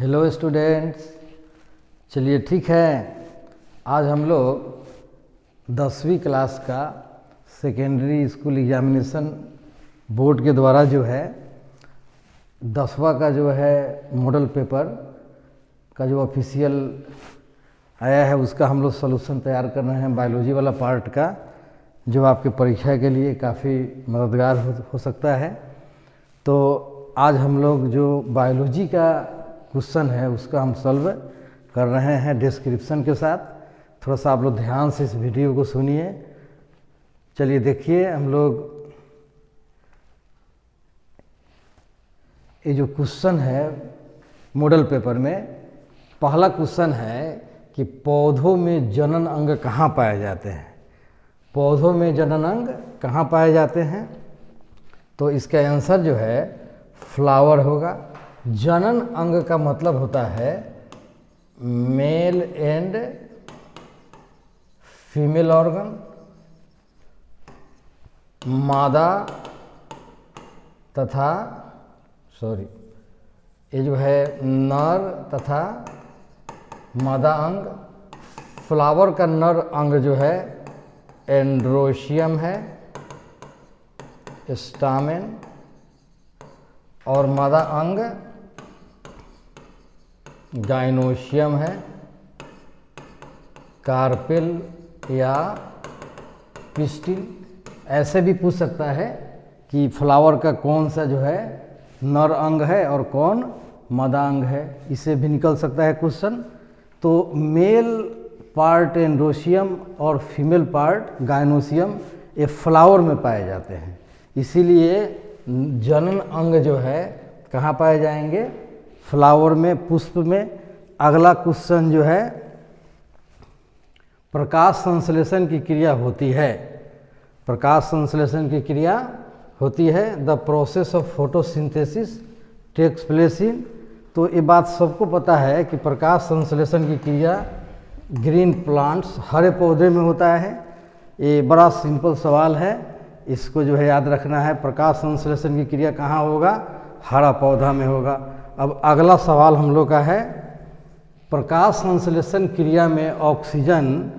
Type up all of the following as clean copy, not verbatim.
Hello students, चलिए ठीक है। आज हम लोग 10वीं क्लास का सेकेंडरी स्कूल एग्जामिनेशन बोर्ड के द्वारा जो है 10वां का जो है मॉडल पेपर का जो ऑफिशियल आया है उसका हम लोग सॉल्यूशन तैयार कर रहे हैं। बायोलॉजी वाला पार्ट का जो आपके परीक्षा के लिए काफ़ी मददगार हो सकता है। तो आज हम लोग जो बायोलॉजी का क्वेश्चन है उसका हम सॉल्व कर रहे हैं डिस्क्रिप्शन के साथ। थोड़ा सा आप लोग ध्यान से इस वीडियो को सुनिए। चलिए देखिए, हम लोग ये जो क्वेश्चन है मॉडल पेपर में, पहला क्वेश्चन है कि पौधों में जनन अंग कहाँ पाए जाते हैं। पौधों में जनन अंग कहाँ पाए जाते हैं? तो इसका आंसर जो है फ्लावर होगा। जनन अंग का मतलब होता है मेल एंड फीमेल ऑर्गन, मादा तथा ये जो है नर तथा मादा अंग। फ्लावर का नर अंग जो है एंड्रोशियम है, स्टामेन, और मादा अंग गाइनोशियम है, कार्पेल या पिस्टिल। ऐसे भी पूछ सकता है कि फ्लावर का कौन सा जो है नर अंग है और कौन मादा अंग है, इसे भी निकल सकता है क्वेश्चन। तो मेल पार्ट एंड्रोशियम और फीमेल पार्ट गाइनोशियम ये फ्लावर में पाए जाते हैं, इसीलिए जनन अंग जो है कहाँ पाए जाएंगे? फ्लावर में, पुष्प में। अगला क्वेश्चन जो है प्रकाश संश्लेषण की क्रिया होती है। प्रकाश संश्लेषण की क्रिया होती है the process of photosynthesis takes place in. तो ये बात सबको पता है कि प्रकाश संश्लेषण की क्रिया ग्रीन प्लांट्स, हरे पौधे में होता है। ये बड़ा सिंपल सवाल है, इसको जो है याद रखना है। प्रकाश संश्लेषण की क्रिया कहाँ होगा? हरा पौधा में होगा। अब अगला सवाल हम लोग का है प्रकाश संश्लेषण क्रिया में ऑक्सीजन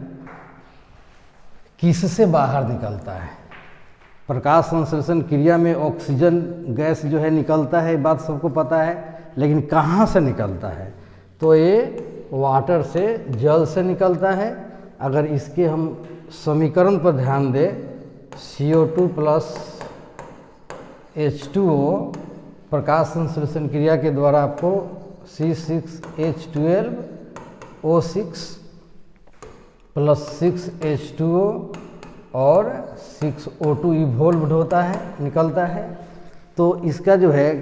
किससे बाहर निकलता है? प्रकाश संश्लेषण क्रिया में ऑक्सीजन गैस जो है निकलता है, बात सबको पता है, लेकिन कहाँ से निकलता है? तो ये वाटर से, जल से निकलता है। अगर इसके हम समीकरण पर ध्यान दें, CO2 प्लस H2O प्रकाश संश्लेषण क्रिया के द्वारा आपको C6H12O6 प्लस 6H2O और 6O2 इवोल्व्ड होता है, निकलता है। तो इसका जो है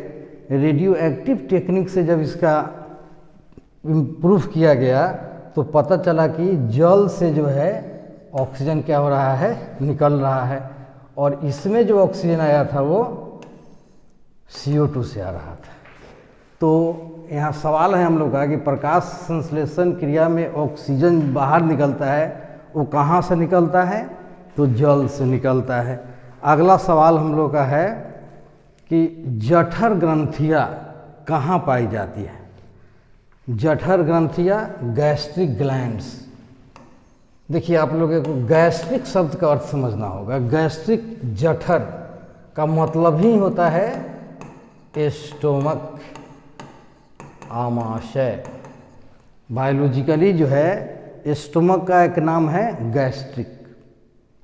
रेडियो एक्टिव टेक्निक से जब इसका इम्प्रूव किया गया तो पता चला कि जल से जो है ऑक्सीजन क्या हो रहा है? निकल रहा है। और इसमें जो ऑक्सीजन आया था वो CO2 से आ रहा था। तो यहाँ सवाल है हम लोग का कि प्रकाश संश्लेषण क्रिया में ऑक्सीजन बाहर निकलता है, वो कहाँ से निकलता है? तो जल से निकलता है। अगला सवाल हम लोग का है कि जठर ग्रंथियाँ कहाँ पाई जाती है? जठर ग्रंथियाँ गैस्ट्रिक ग्लैंड्स। देखिए, आप लोगों को गैस्ट्रिक शब्द का अर्थ समझना होगा। गैस्ट्रिक, जठर का मतलब ही होता है स्टोमक, आमाशय। बायोलॉजिकली जो है स्टोमक का एक नाम है गैस्ट्रिक।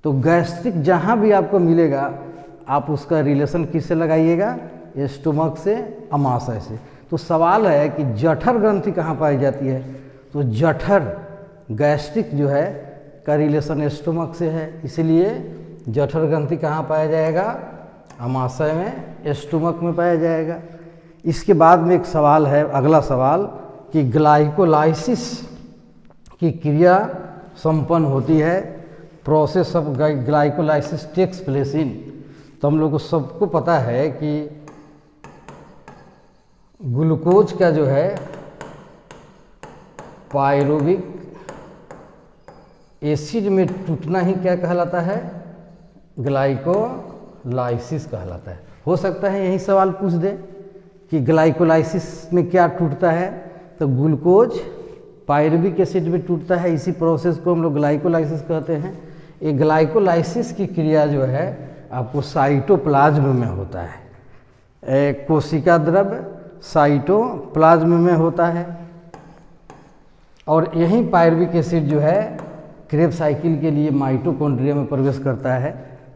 तो गैस्ट्रिक जहाँ भी आपको मिलेगा आप उसका रिलेशन किससे लगाइएगा? स्टोमक से, आमाशय से। तो सवाल है कि जठर ग्रंथि कहाँ पाई जाती है? तो जठर, गैस्ट्रिक जो है का रिलेशन स्टोमक से है, इसलिए जठर ग्रंथि कहाँ पाया जाएगा? आमाशय में, स्टोमक में पाया जाएगा। इसके बाद में एक सवाल है, अगला सवाल, कि ग्लाइकोलाइसिस की क्रिया संपन्न होती है। Process of glycolysis takes place in. तो हम लोग को सबको पता है कि ग्लूकोज का जो है पायरुविक एसिड में टूटना ही क्या कहलाता है? ग्लाइकोलाइसिस कहलाता है। हो सकता है यही सवाल पूछ दे कि ग्लाइकोलाइसिस में क्या टूटता है? तो ग्लूकोज पायरुविक एसिड में टूटता है। इसी प्रोसेस को हम लोग ग्लाइकोलाइसिस कहते हैं। ये ग्लाइकोलाइसिस की क्रिया जो है आपको साइटोप्लाज्म में होता है। कोशिका द्रव्य साइटोप्लाज्म में होता है और यही पायरुविक एसिड जो है क्रेब्स साइकिल के लिए माइटोकॉन्ड्रिया में प्रवेश करता है।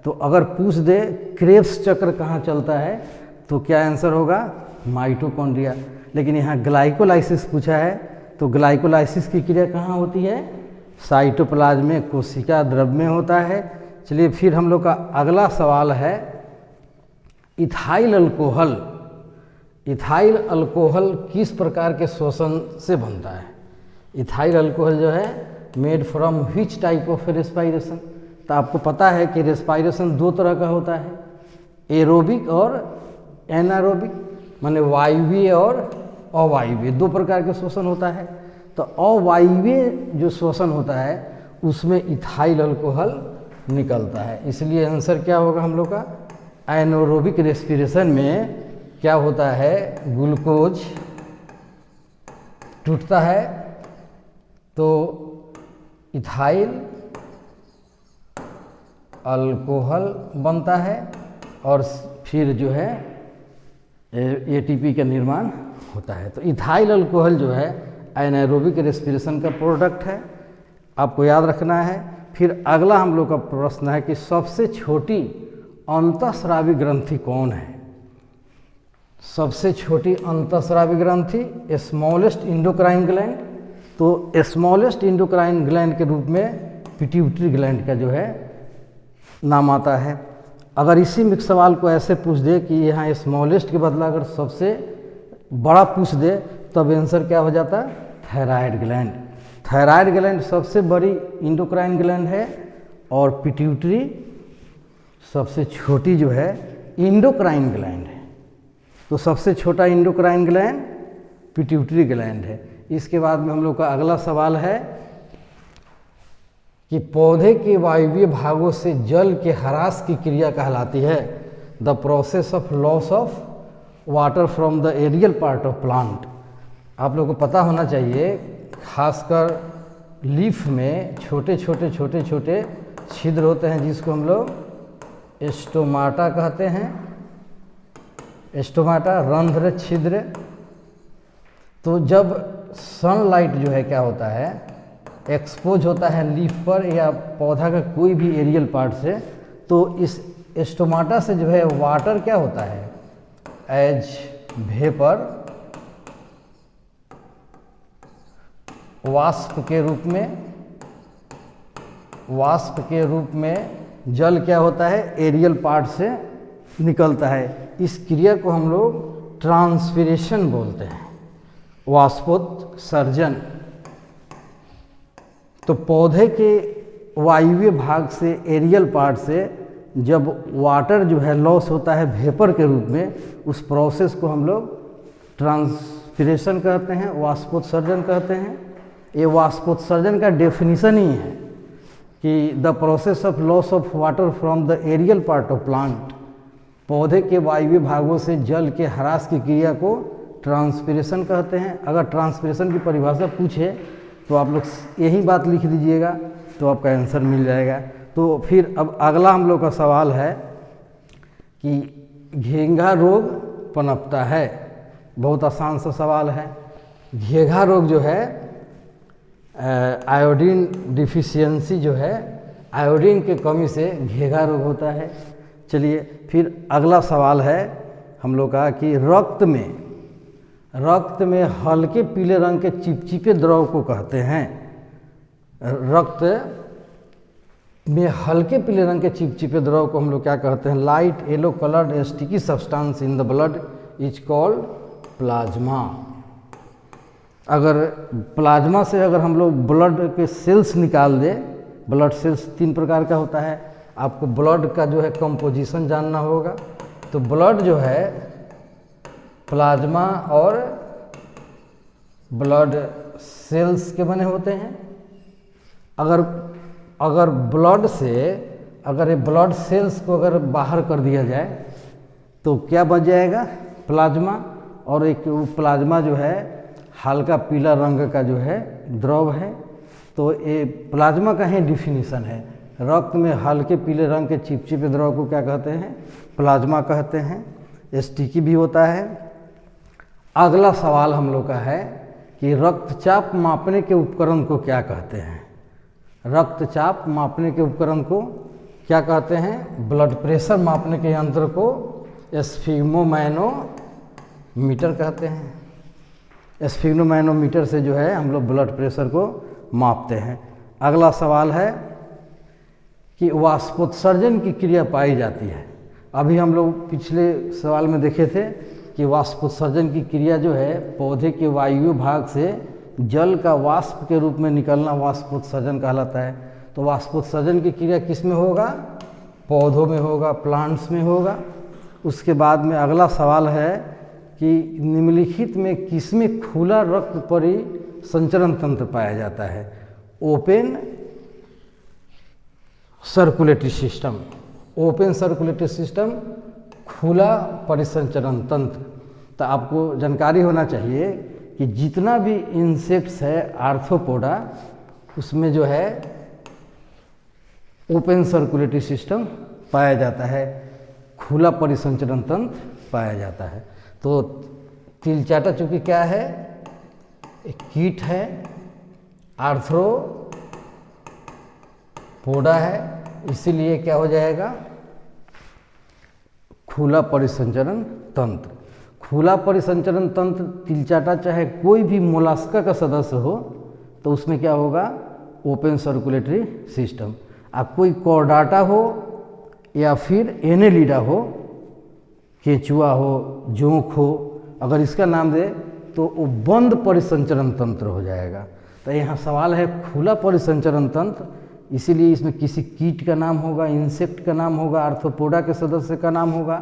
तो अगर पूछ दे क्रेब्स चक्र कहाँ चलता है तो क्या आंसर होगा? माइटोकॉन्ड्रिया। लेकिन यहाँ ग्लाइकोलाइसिस पूछा है तो ग्लाइकोलाइसिस की क्रिया कहाँ होती है? साइटोप्लाज्म में कोशिका द्रव्य में होता है। चलिए फिर हम लोग का अगला सवाल है इथाइल अल्कोहल। इथाइल अल्कोहल किस प्रकार के शोषण से बनता है? इथाइल अल्कोहल जो है made from which type of respiration? तो आपको पता है कि रेस्पायरेशन दो तरह का होता है, एरोबिक और एनारोबिक, माने वायवीय और अवायवीय, दो प्रकार के शोषण होता है। तो अवायवीय जो शोषण होता है उसमें इथाइल अल्कोहल निकलता है। इसलिए आंसर क्या होगा हम लोग का? एनारोबिक रेस्पिरेशन में क्या होता है? ग्लूकोज टूटता है तो इथाइल अल्कोहल बनता है और फिर जो है एटीपी का निर्माण होता है। तो इथाइल अल्कोहल जो है एनारोबिक रेस्पिरेशन का प्रोडक्ट है, आपको याद रखना है। फिर अगला हम लोग का प्रश्न है कि सबसे छोटी अंतःस्रावी ग्रंथि कौन है? सबसे छोटी अंतःस्रावी ग्रंथि स्मॉलेस्ट इंडोक्राइन ग्लैंड। तो स्मॉलेस्ट इंडोक्राइन ग्लैंड के रूप में पिट्यूटरी ग्लैंड का जो है नाम आता है। अगर इसी में सवाल को ऐसे पूछ दे कि यहाँ स्मॉलेस्ट के बदला अगर सबसे बड़ा पूछ दे तब आंसर क्या हो जाता? Thyroid gland. थायराइड ग्लैंड सबसे बड़ी इंडोक्राइन ग्लैंड है और पिट्यूटरी सबसे छोटी जो है इंडोक्राइन ग्लैंड है। तो सबसे छोटा इंडोक्राइन ग्लैंड पिट्यूटरी ग्लैंड है। इसके बाद में हम लोग का अगला सवाल है कि पौधे के वायवीय भागों से जल के ह्रास की क्रिया कहलाती है the process of loss of water from the aerial part of plant. आप लोगों को पता होना चाहिए खासकर लीफ में छोटे छोटे छिद्र होते हैं जिसको हम लोग स्टोमाटा कहते हैं। स्टोमाटा रंध्र छिद्र। तो जब सनलाइट जो है क्या होता है एक्सपोज होता है लीफ पर या पौधा का कोई भी एरियल पार्ट से, तो इस स्टोमाटा से जो है वाटर क्या होता है एज वेपर वाष्प के रूप में जल क्या होता है एरियल पार्ट से निकलता है। इस क्रिया को हम लोग ट्रांसपिरेशन बोलते हैं, वाष्पोत्सर्जन। तो पौधे के वायवीय भाग से एरियल पार्ट से जब वाटर जो है लॉस होता है वेपर के रूप में, उस प्रोसेस को हम लोग ट्रांसपिरेशन कहते हैं, वाष्पोत्सर्जन कहते हैं। ये वाष्पोत्सर्जन का डेफिनेशन ही है कि the process of loss of water from the aerial part of plant. पौधे के वायवीय भागों से जल के ह्रास की क्रिया को ट्रांसपिरेशन कहते हैं। अगर ट्रांसपिरेशन की परिभाषा पूछे तो आप लोग यही बात लिख दीजिएगा तो आपका आंसर मिल जाएगा। तो फिर अब अगला हम लोग का सवाल है कि घेंघा रोग पनपता है। बहुत आसान सा सवाल है। घेंघा रोग जो है आयोडीन डिफिशियंसी जो है, आयोडीन के कमी से घेंघा रोग होता है। चलिए फिर अगला सवाल है हम लोग का कि रक्त में हल्के पीले रंग के चिपचिपे द्रव को कहते हैं। रक्त में हल्के पीले रंग के चिपचिपे द्रव को हम लोग क्या कहते हैं? Light yellow coloured sticky substance in the blood is called plasma. अगर प्लाज्मा से अगर हम लोग ब्लड के सेल्स निकाल दे, ब्लड सेल्स 3 प्रकार का होता है। आपको ब्लड का जो है कंपोजिशन जानना होगा। तो ब्लड जो है प्लाज्मा और ब्लड सेल्स के बने होते हैं। अगर ब्लड से अगर ये ब्लड सेल्स को अगर बाहर कर दिया जाए तो क्या बच जाएगा? प्लाज्मा। और एक प्लाज्मा जो है हल्का पीला रंग का जो है द्रव है। तो ये प्लाज्मा का ही डिफिनीशन है। रक्त में हल्के पीले रंग के चिपचिपे द्रव को क्या कहते हैं? प्लाज्मा कहते हैं। स्टिकी भी होता है। अगला सवाल हम लोग का है कि रक्तचाप मापने के उपकरण को क्या कहते हैं? रक्तचाप मापने के उपकरण को क्या कहते हैं? ब्लड प्रेशर मापने के यंत्र को स्फिग्मोमैनोमीटर कहते हैं। स्फिग्मोमैनोमीटर से जो है हम लोग ब्लड प्रेशर को मापते हैं। अगला सवाल है कि वाष्पोत्सर्जन की क्रिया पाई जाती है। अभी हम लोग पिछले सवाल में देखे थे कि वाष्पोत्सर्जन की क्रिया जो है पौधे के वायु भाग से जल का वाष्प के रूप में निकलना वाष्पोत्सर्जन कहलाता है। तो वाष्पोत्सर्जन की क्रिया किस में होगा? पौधों में होगा, प्लांट्स में होगा। उसके बाद में अगला सवाल है कि निम्नलिखित में किसमें खुला रक्त परिसंचरण तंत्र पाया जाता है? Open circulatory system. Open circulatory system, खुला परिसंचरण तंत्र। तो आपको जानकारी होना चाहिए कि जितना भी इंसेक्ट्स है आर्थ्रोपोडा, उसमें जो है ओपन सर्कुलेटरी सिस्टम पाया जाता है, खुला परिसंचरण तंत्र पाया जाता है। तो तिलचाटा चूँकि क्या है? एक कीट है, आर्थ्रोपोडा है, इसीलिए क्या हो जाएगा? खुला परिसंचरण तंत्र। खुला परिसंचरण तंत्र तिलचाटा चाहे कोई भी मोलास्का का सदस्य हो तो उसमें क्या होगा? Open circulatory system. अब कोई कॉर्डाटा हो या फिर एनेलिडा हो, केंचुआ हो, जोंक हो, अगर इसका नाम दे तो वो बंद परिसंचरण तंत्र हो जाएगा। तो यहाँ सवाल है खुला परिसंचरण तंत्र, इसीलिए इसमें किसी कीट का नाम होगा, इंसेक्ट का नाम होगा, आर्थ्रोपोडा के सदस्य का नाम होगा।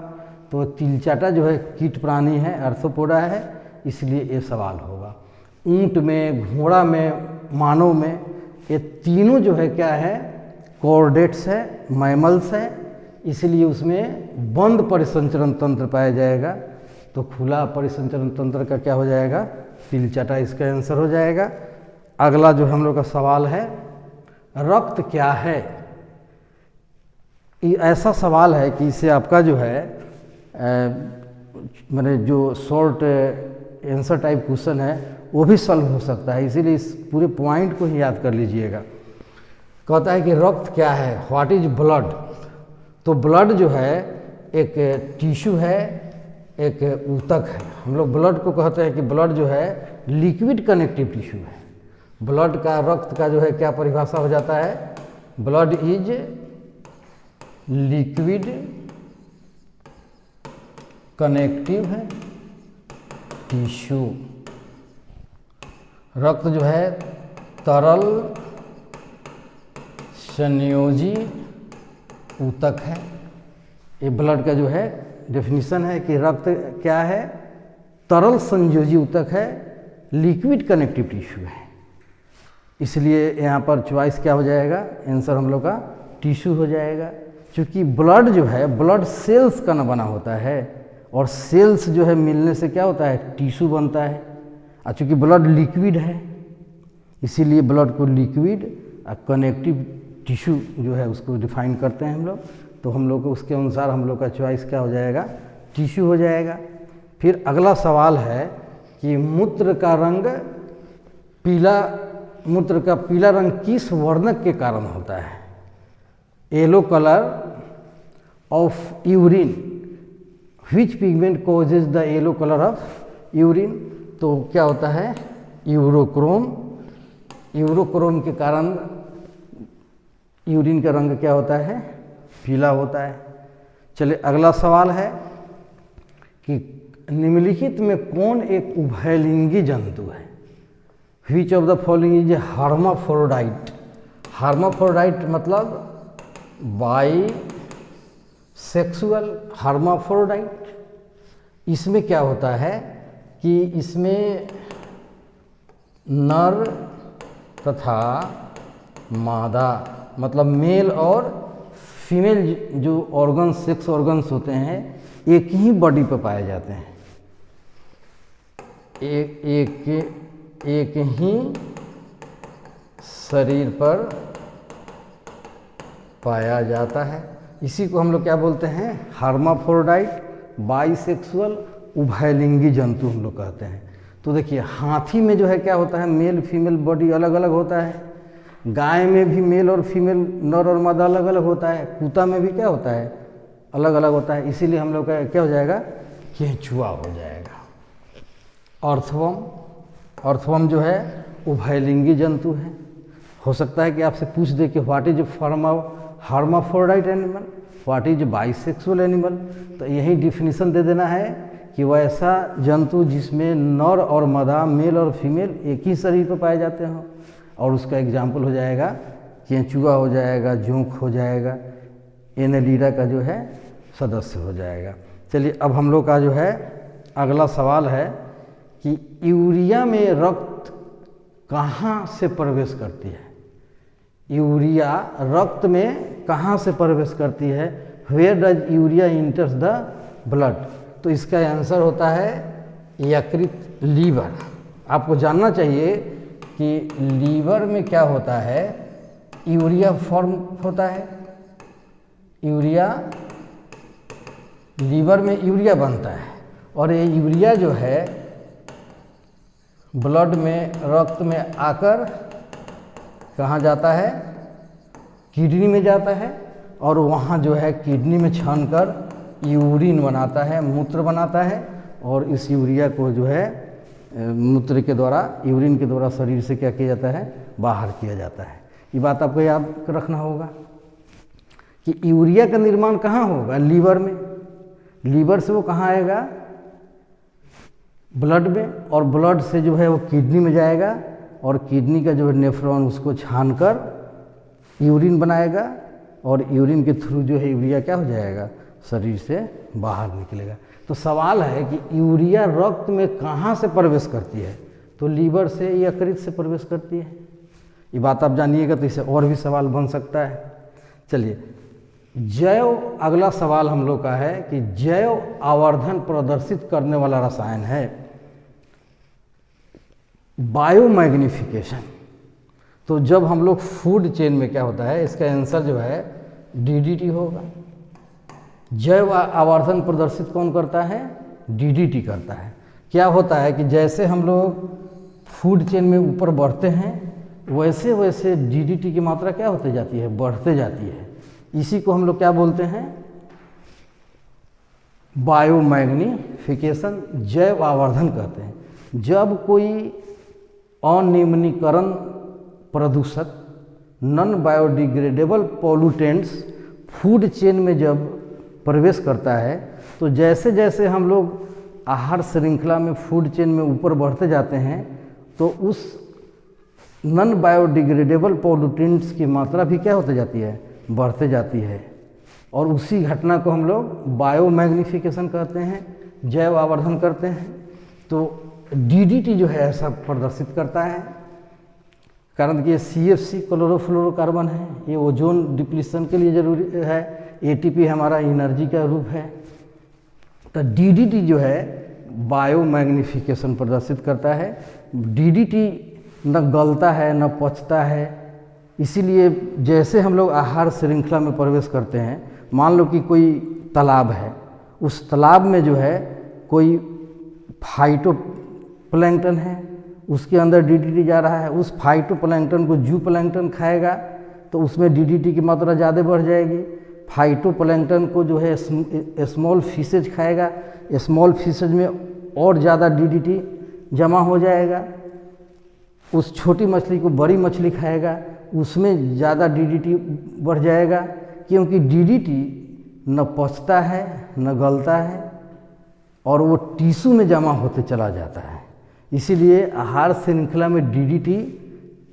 तो तिलचाटा जो है कीट प्राणी है, आर्थ्रोपोडा है, इसलिए ये सवाल होगा। ऊंट में, घोड़ा में, मानव में, ये तीनों जो है क्या है? कॉर्डेट्स है, मैमल्स है, इसलिए उसमें बंद परिसंचरण तंत्र पाया जाएगा। तो खुला परिसंचरण तंत्र का क्या हो जाएगा? तिलचाटा इसका आंसर हो जाएगा। अगला जो हम लोग का सवाल है, रक्त क्या है? ये ऐसा सवाल है कि इससे आपका जो है मैंने जो शॉर्ट आंसर टाइप क्वेश्चन है वो भी सॉल्व हो सकता है, इसीलिए इस पूरे पॉइंट को ही याद कर लीजिएगा। कहता है कि रक्त क्या है? What is blood? तो ब्लड जो है एक टिश्यू है, एक ऊतक है। हम लोग ब्लड को कहते हैं कि ब्लड जो है लिक्विड कनेक्टिव टिश्यू है। ब्लड का, रक्त का जो है क्या परिभाषा हो जाता है? ब्लड इज लिक्विड कनेक्टिव है टिश्यू। रक्त जो है तरल संयोजी ऊतक है। ये ब्लड का जो है डेफिनेशन है कि रक्त क्या है? तरल संयोजी ऊतक है, लिक्विड कनेक्टिव टिश्यू है। इसलिए यहाँ पर चॉइस क्या हो जाएगा? आंसर हम लोग का टिश्यू हो जाएगा। क्योंकि ब्लड जो है ब्लड सेल्स का न बना होता है, और सेल्स जो है मिलने से क्या होता है? टिश्यू बनता है। और चूँकि ब्लड लिक्विड है, इसीलिए ब्लड को लिक्विड और कनेक्टिव टिश्यू जो है उसको डिफाइन करते हैं हम लोग। तो हम लोग को उसके अनुसार हम लोग का चॉइस क्या हो जाएगा? टिश्यू हो जाएगा। फिर अगला सवाल है कि मूत्र का रंग पीला, मूत्र का पीला रंग किस वर्णक के कारण होता है? Yellow colour of urine, which pigment causes the yellow colour of urine? तो क्या होता है? यूरोक्रोम। यूरोक्रोम के कारण यूरिन का रंग क्या होता है? पीला होता है। चलिए अगला सवाल है कि निम्नलिखित में कौन एक उभयलिंगी जंतु है? Which of the following is a hermaphrodite? Hermaphrodite मतलब बाई सेक्सुअल हर्माफ्रोडाइट। इसमें क्या होता है कि इसमें नर तथा मादा मतलब मेल और फीमेल जो ऑर्गन्स, सेक्स ऑर्गन्स होते हैं एक ही बॉडी पर पाए जाते हैं। एक ही शरीर पर पाया जाता है। इसी को हम लोग क्या बोलते हैं, हर्माफ्रोडाइट, बाइसेक्सुअल, उभयलिंगी जंतु हम लोग कहते हैं। तो देखिए हाथी में जो है क्या होता है, मेल फीमेल बॉडी अलग अलग होता है। गाय में भी मेल और फीमेल, नर और मादा अलग अलग होता है। कुत्ता में भी क्या होता है, अलग अलग होता है। इसीलिए हम लोग का क्या हो जाएगा, केंचुआ हो जाएगा। अर्थवर्म जो है उभयलिंगी जंतु है। हो सकता है कि आपसे पूछ दे कि what is hermaphrodite animal, what is bisexual animal. तो यही डिफिनीशन दे देना है कि वह ऐसा जंतु जिसमें नर और मादा, मेल और फीमेल एक ही शरीर पर पाए जाते हों। और उसका एग्जाम्पल हो जाएगा केंचुआ हो जाएगा, जोंक हो जाएगा, एनेलिडा का जो है सदस्य हो जाएगा। चलिए अब हम लोग का जो है अगला सवाल है कि यूरिया में रक्त कहाँ से प्रवेश करती है। यूरिया रक्त में कहाँ से प्रवेश करती है, where does urea enters the blood. तो इसका आंसर होता है यकृत, लीवर। आपको जानना चाहिए कि लीवर में क्या होता है, यूरिया फॉर्म होता है। यूरिया, लीवर में यूरिया बनता है और ये यूरिया जो है ब्लड में, रक्त में आकर कहाँ जाता है, किडनी में जाता है और वहाँ जो है किडनी में छानकर यूरिन बनाता है, मूत्र बनाता है। और इस यूरिया को जो है मूत्र के द्वारा, यूरिन के द्वारा शरीर से क्या किया जाता है, बाहर किया जाता है। ये बात आपको याद रखना होगा कि यूरिया का निर्माण कहाँ होगा, लीवर में। लीवर से वो कहाँ आएगा, ब्लड में, और ब्लड से जो है वो किडनी में जाएगा और किडनी का जो है नेफ्रॉन उसको छानकर यूरिन बनाएगा और यूरिन के थ्रू जो है यूरिया क्या हो जाएगा, शरीर से बाहर निकलेगा। तो सवाल है कि यूरिया रक्त में कहाँ से प्रवेश करती है, तो लीवर से, यकृत से प्रवेश करती है। ये बात आप जानिएगा तो इससे और भी सवाल बन सकता है। चलिए जैव, अगला सवाल हम लोग का है कि जैव आवर्धन प्रदर्शित करने वाला रसायन है बायोमैग्निफिकेशन। तो जब हम लोग फूड चेन में क्या होता है, इसका आंसर जो है डीडीटी होगा। जैव आवर्धन प्रदर्शित कौन करता है, डीडीटी करता है। क्या होता है कि जैसे हम लोग फूड चेन में ऊपर बढ़ते हैं वैसे वैसे डीडीटी की मात्रा क्या होती जाती है, बढ़ते जाती है। इसी को हम लोग क्या बोलते हैं, बायोमैग्निफिकेशन, जैव आवर्धन कहते हैं। जब कोई अनियमितीकरण प्रदूषक, non biodegradable pollutants food chain में जब प्रवेश करता है तो जैसे जैसे हम लोग आहार श्रृंखला में फूड चेन में ऊपर बढ़ते जाते हैं तो उस नॉन बायोडिग्रेडेबल पॉल्यूटेंट्स की मात्रा भी क्या होती जाती है, बढ़ते जाती है। और उसी घटना को हम लोग बायोमैग्निफिकेशन कहते हैं, जैव आवर्धन करते हैं। तो डीडीटी जो है ऐसा प्रदर्शित करता है, कारण कि ये CFC क्लोरोफ्लोरोकार्बन है, ये ओजोन डिप्लीशन के लिए जरूरी है। ATP हमारा एनर्जी का रूप है। तो डीडीटी जो है बायोमैग्निफिकेशन प्रदर्शित करता है। डीडीटी न गलता है न पचता है, इसीलिए जैसे हम लोग आहार श्रृंखला में प्रवेश करते हैं, मान लो कि कोई तालाब है, उस तालाब में जो है कोई फाइटोप्लैंक्टन है, उसके अंदर डीडीटी जा रहा है। उस फाइटोप्लैंक्टन को जू प्लैंक्टन खाएगा तो उसमें डीडीटी की मात्रा ज़्यादा बढ़ जाएगी। फाइटोप्लैंक्टन को जो है स्मॉल फिशेज खाएगा, स्मॉल फिशेज में और ज़्यादा डीडीटी जमा हो जाएगा। उस छोटी मछली को बड़ी मछली खाएगा, उसमें ज़्यादा डीडीटी बढ़ जाएगा, क्योंकि डीडीटी न पचता है न गलता है और वो टिश्यू में जमा होते चला जाता है। इसीलिए आहार श्रृंखला में डीडीटी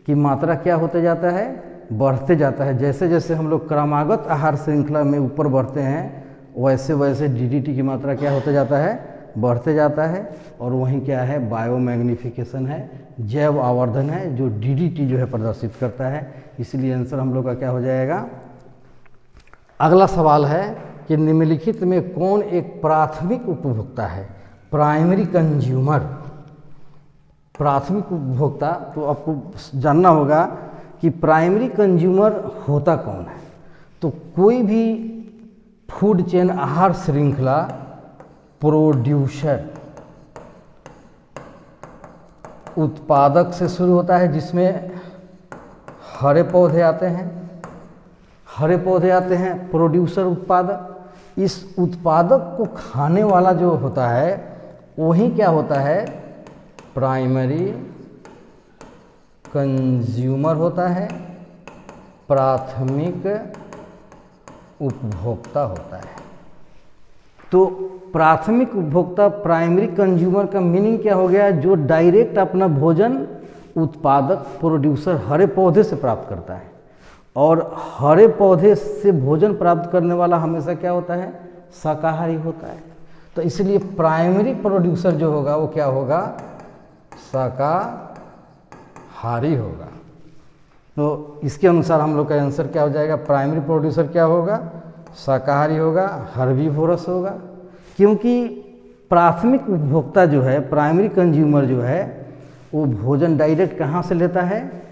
की मात्रा क्या होते जाता है, बढ़ते जाता है। जैसे जैसे हम लोग क्रमागत आहार श्रृंखला में ऊपर बढ़ते हैं वैसे वैसे डीडीटी की मात्रा क्या होते जाता है, बढ़ते जाता है। और वहीं क्या है, बायोमैग्निफिकेशन है, जैव आवर्धन है, जो डीडीटी जो है प्रदर्शित करता है। इसलिए आंसर हम लोग का क्या हो जाएगा। अगला सवाल है कि निम्नलिखित में कौन एक प्राथमिक उपभोक्ता है, प्राइमरी कंज्यूमर। प्राथमिक उपभोक्ता, तो आपको जानना होगा कि प्राइमरी कंज्यूमर होता कौन है। तो कोई भी फूड चेन आहार श्रृंखला प्रोड्यूसर उत्पादक से शुरू होता है, जिसमें हरे पौधे आते हैं, हरे पौधे आते हैं, प्रोड्यूसर उत्पादक। इस उत्पादक को खाने वाला जो होता है वही क्या होता है, प्राइमरी कंज्यूमर होता है, प्राथमिक उपभोक्ता होता है। तो प्राथमिक उपभोक्ता प्राइमरी कंज्यूमर का मीनिंग क्या हो गया, जो डायरेक्ट अपना भोजन उत्पादक प्रोड्यूसर हरे पौधे से प्राप्त करता है। और हरे पौधे से भोजन प्राप्त करने वाला हमेशा क्या होता है, शाकाहारी होता है। तो इसलिए प्राइमरी प्रोड्यूसर जो होगा वो क्या होगा, शाकाहारी होगा। तो इसके अनुसार हम लोग का आंसर क्या हो जाएगा, प्राइमरी प्रोड्यूसर क्या होगा, शाकाहारी होगा, हर्बीवोरस होगा। क्योंकि प्राथमिक उपभोक्ता जो है, प्राइमरी कंज्यूमर जो है, वो भोजन डायरेक्ट कहाँ से लेता है,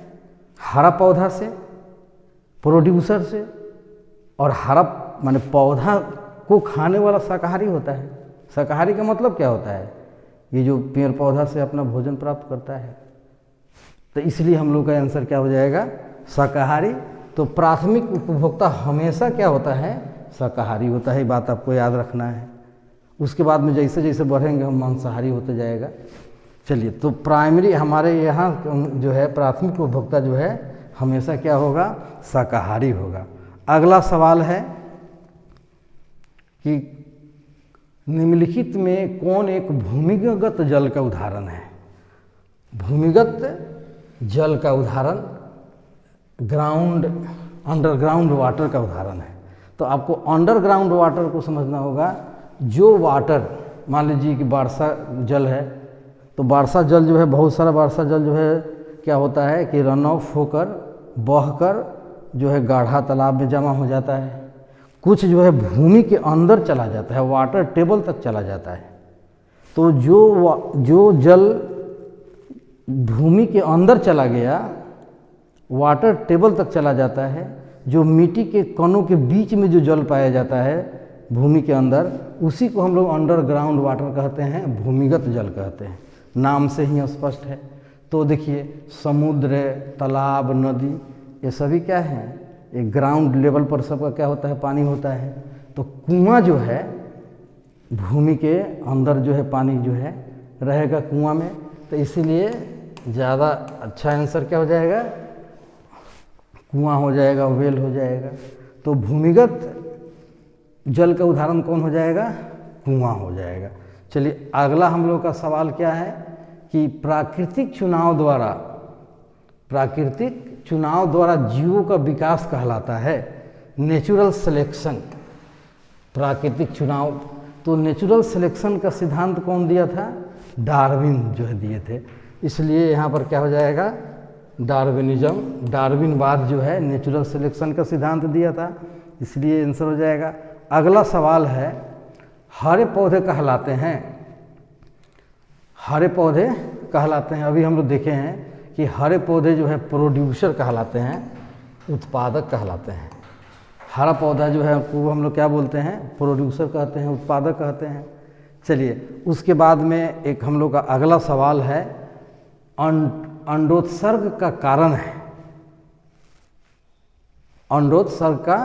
हरा पौधा से, प्रोड्यूसर से। और हरा माने पौधा को खाने वाला शाकाहारी होता है। शाकाहारी का मतलब क्या होता है, ये जो पेड़ पौधा से अपना भोजन प्राप्त करता है। तो इसलिए हम लोग का आंसर क्या हो जाएगा, शाकाहारी। तो प्राथमिक उपभोक्ता हमेशा क्या होता है, शाकाहारी होता है। बात आपको याद रखना है। उसके बाद में जैसे जैसे बढ़ेंगे हम मांसाहारी होते जाएगा। चलिए, तो प्राइमरी हमारे यहाँ जो है प्राथमिक उपभोक्ता जो है हमेशा क्या होगा, शाकाहारी होगा। अगला सवाल है कि निम्नलिखित में कौन एक भूमिगत जल का उदाहरण है। भूमिगत जल का उदाहरण अंडरग्राउंड वाटर का उदाहरण है। तो आपको अंडरग्राउंड वाटर को समझना होगा। जो वाटर, मान लीजिए कि वर्षा जल है, तो वर्षा जल जो है, बहुत सारा वर्षा जल जो है क्या होता है कि रन ऑफ होकर बहकर जो है गाढ़ा तालाब में जमा हो जाता है। कुछ जो है भूमि के अंदर चला जाता है, वाटर टेबल तक चला जाता है। तो जो जल भूमि के अंदर चला गया, वाटर टेबल तक चला जाता है, जो मिट्टी के कणों के बीच में जो जल पाया जाता है भूमि के अंदर, उसी को हम लोग अंडरग्राउंड वाटर कहते हैं, भूमिगत जल कहते हैं। नाम से ही स्पष्ट है। तो देखिए, समुद्र, तालाब, नदी, ये सभी क्या हैं, एक ग्राउंड लेवल पर सबका क्या होता है, पानी होता है। तो कुआं जो है, भूमि के अंदर जो है पानी जो है रहेगा कुआं में। तो इसीलिए ज़्यादा अच्छा आंसर क्या हो जाएगा, कुआं हो जाएगा, वेल हो जाएगा। तो भूमिगत जल का उदाहरण कौन हो जाएगा, कुआं हो जाएगा। चलिए, अगला हम लोग का सवाल क्या है कि प्राकृतिक चुनाव द्वारा जीवों का विकास कहलाता है नेचुरल सिलेक्शन। प्राकृतिक चुनाव, तो नेचुरल सिलेक्शन का सिद्धांत कौन दिया था, डार्विन जो है दिए थे। इसलिए यहाँ पर क्या हो जाएगा, डार्विनिज्म, डार्विनवाद जो है नेचुरल सिलेक्शन का सिद्धांत दिया था, इसलिए आंसर हो जाएगा। अगला सवाल है, हरे पौधे कहलाते हैं, हरे पौधे कहलाते हैं, अभी हम लोग देखे हैं कि हरे पौधे जो है प्रोड्यूसर कहलाते हैं, उत्पादक कहलाते हैं। हरा पौधा जो है वो हम लोग क्या बोलते हैं, प्रोड्यूसर कहते हैं, उत्पादक कहते हैं। चलिए, उसके बाद में एक हम लोग का अगला सवाल है, अंडोत्सर्ग का कारण है, अंडोत्सर्ग का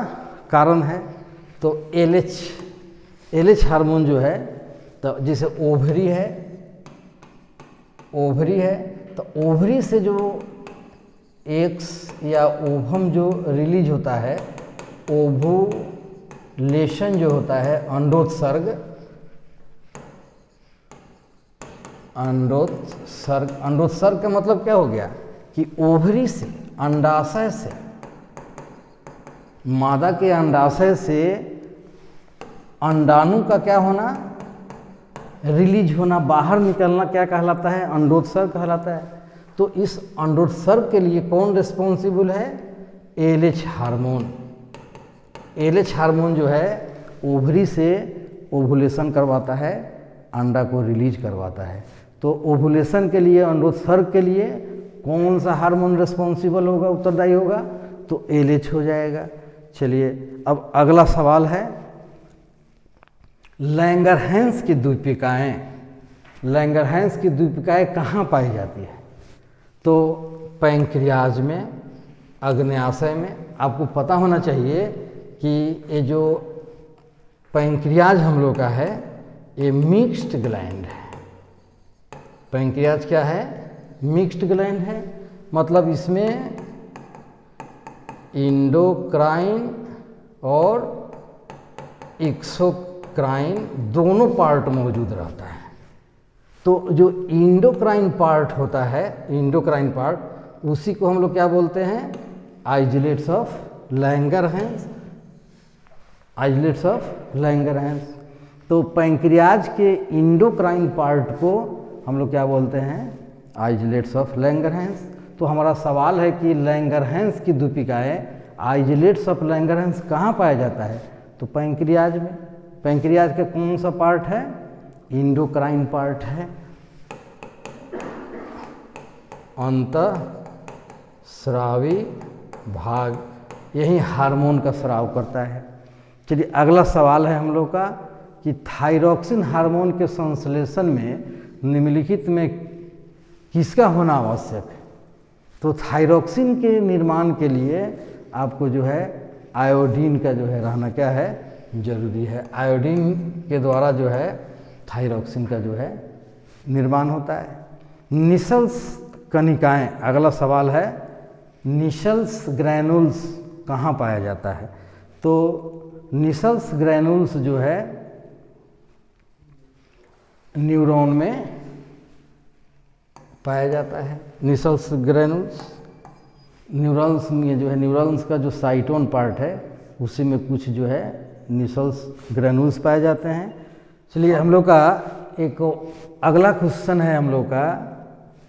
कारण है। तो एलएच हार्मोन जो है, तो जैसे ओवरी है, तो ओवरी से जो एग्स या ओवम जो रिलीज होता है, ओवुलेशन जो होता है, अंडोत्सर्ग का मतलब क्या हो गया कि ओवरी से, अंडाशय से, मादा के अंडाशय से अंडाणु का क्या होना, रिलीज होना, बाहर निकलना क्या कहलाता है, अंडोत्सर्ग कहलाता है। तो इस अंडोत्सर्ग के लिए कौन रिस्पॉन्सिबल है, एलएच हार्मोन। एलएच हार्मोन जो है ओवरी से ओवुलेशन करवाता है, अंडा को रिलीज करवाता है। तो ओवुलेशन के लिए, अंडोत्सर्ग के लिए कौन सा हार्मोन रिस्पॉन्सिबल होगा, उत्तरदायी होगा, तो LH हो जाएगा। चलिए अब अगला सवाल है, लैंगरहैंस की द्वीपिकाएँ, लैंगरहैंस की द्वीपिकाएँ कहाँ पाई जाती है? तो पैंक्रियाज में, अग्न्याशय में। आपको पता होना चाहिए कि ये जो पैंक्रियाज हम लोग का है ये मिक्स्ड ग्लैंड है। पैंक्रियाज क्या है? मिक्स्ड ग्लैंड है, मतलब इसमें इंडोक्राइन और एक्सोक्राइन दोनों पार्ट मौजूद रहता है। तो जो इंडोक्राइन पार्ट होता है, इंडोक्राइन पार्ट, उसी को हम लोग क्या बोलते हैं? Isolates of Langerhans, isolates of Langerhans. तो पैंक्रियाज के इंडोक्राइन पार्ट को हम लोग क्या बोलते हैं? Isolates of Langerhans. तो हमारा सवाल है कि लैंगरहैंस की द्वीपिकाएँ, आइसोलेट्स ऑफ लैंगरहैंस कहाँ पाया जाता है? तो पैंक्रियाज में। पैंक्रियाज का कौन सा पार्ट है? इंडोक्राइन पार्ट है, अंतःस्रावी भाग, यही हार्मोन का स्राव करता है। चलिए अगला सवाल है हम लोग का कि थायरॉक्सिन हार्मोन के संश्लेषण में निम्नलिखित में किसका होना आवश्यक है? तो थायरॉक्सिन के निर्माण के लिए आपको जो है आयोडीन का जो है रहना क्या है? जरूरी है। आयोडीन के द्वारा जो है थायरॉक्सिन का जो है निर्माण होता है। निशल्स कणिकाएँ, अगला सवाल है, निशल्स ग्रैनुल्स कहाँ पाया जाता है? तो निशल्स ग्रैनुल्स जो है न्यूरॉन में पाया जाता है। निशल्स ग्रैनुल्स, न्यूरॉन्स में जो है, न्यूरॉन्स का जो साइटोन पार्ट है उसी में कुछ जो है निशल्स ग्रैनुल्स पाए जाते हैं। चलिए हम लोग का एक अगला क्वेश्चन है हम लोग का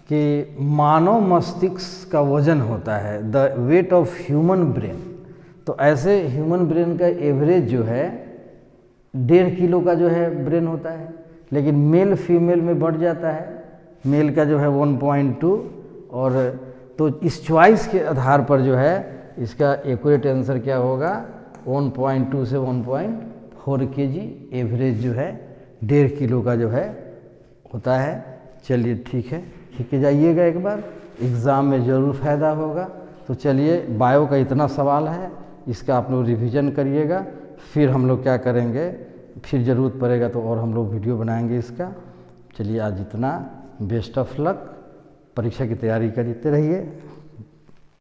कि मानव मस्तिष्क का वजन होता है, the weight of human brain. तो ऐसे ह्यूमन ब्रेन का एवरेज जो है 1.5 किलो का जो है ब्रेन होता है, लेकिन मेल फीमेल में बढ़ जाता है। मेल का जो है 1.2, और तो इस चॉइस के आधार पर जो है इसका एक्यूरेट आंसर क्या होगा? 1.2 से 1.4 kg एवरेज जो है 1.5 किलो का जो है होता है। चलिए ठीक है, ठीक है, जाइएगा एक बार, एग्ज़ाम में ज़रूर फ़ायदा होगा। तो चलिए बायो का इतना सवाल है, इसका आप लोग रिवीजन करिएगा, फिर हम लोग क्या करेंगे, फिर ज़रूरत पड़ेगा तो और हम लोग वीडियो बनाएंगे इसका। चलिए आज इतना, बेस्ट ऑफ लक, परीक्षा की तैयारी करते रहिए।